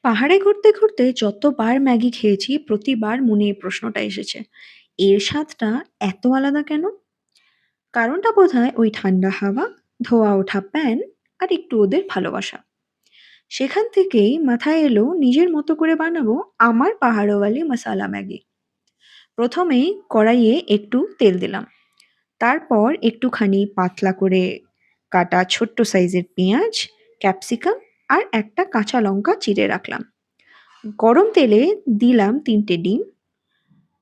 পাহাড়ে ঘুরতে ঘুরতে যতবার ম্যাগি খেয়েছি প্রতিবার মনে এই প্রশ্নটা এসেছে, এর স্বাদটা এত আলাদা কেন? কারণটা বোধহয় ওই ঠান্ডা হাওয়া, ধোয়া ওঠা প্যান আর একটু ওদের ভালোবাসা। সেখান থেকেই মাথায় এলো নিজের মতো করে বানাবো আমার পাহাড়ওয়ালি মশালা ম্যাগি। প্রথমেই কড়াইয়ে একটু তেল দিলাম, তারপর একটুখানি পাতলা করে কাটা ছোট্ট সাইজের পেঁয়াজ, ক্যাপসিকাম আর একটা কাঁচা লঙ্কা চিড়ে রাখলাম। গরম তেলে দিলাম ৩টে ডিম,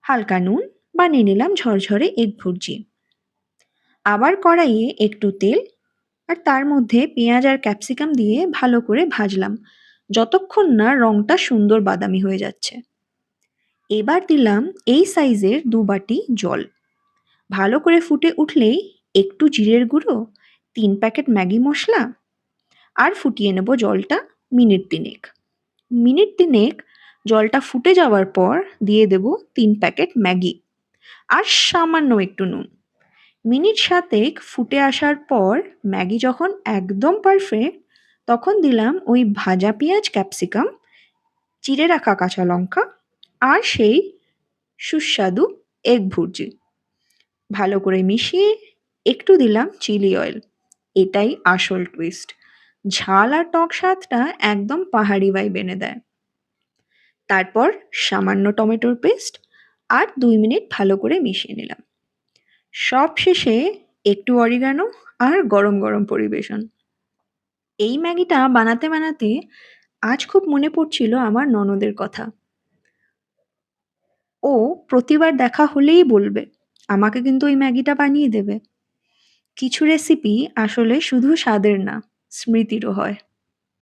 হালকা নুন, বানিয়ে নিলাম ঝরঝরে এগ ভুর্জি। আবার কড়াইয়ে একটু তেল আর তার মধ্যে পেঁয়াজ আর ক্যাপসিকাম দিয়ে ভালো করে ভাজলাম, যতক্ষণ না রংটা সুন্দর বাদামি হয়ে যাচ্ছে। এবার দিলাম এই সাইজের ২ বাটি জল। ভালো করে ফুটে উঠলেই একটু জিরের গুঁড়ো, ৩ প্যাকেট ম্যাগি মশলা আর ফুটিয়ে নেব জলটা মিনিট ৩ মিনিট ৩ জলটা ফুটে যাওয়ার পর দিয়ে দেব ৩ প্যাকেট ম্যাগি আর সামান্য একটু নুন। মিনিট ৭ ফুটে আসার পর ম্যাগি যখন একদম পারফেক্ট, তখন দিলাম ওই ভাজা পেঁয়াজ ক্যাপসিকাম, চিড়ে রাখা কাঁচা লঙ্কা আর সেই সুস্বাদু এগ ভুর্জি। ভালো করে মিশিয়ে একটু দিলাম চিলি অয়েল। এটাই আসল টুইস্ট, ঝাল আর টক স্বাদটা একদম পাহাড়ি ভাইব এনে দেয়। তারপর সামান্য টমেটোর পেস্ট আর ২ মিনিট ভালো করে মিশিয়ে নিলাম। সব শেষে একটু অরিগানো আর গরম গরম পরিবেশন। এই ম্যাগিটা বানাতে বানাতে আজ খুব মনে পড়ছিল আমার ননদের কথা। ও প্রতিবার দেখা হলেই বলবে, আমাকে কিন্তু ওই ম্যাগিটা বানিয়ে দেবে। কিছু রেসিপি আসলে শুধু স্বাদের না, স্মৃতিরও হয়।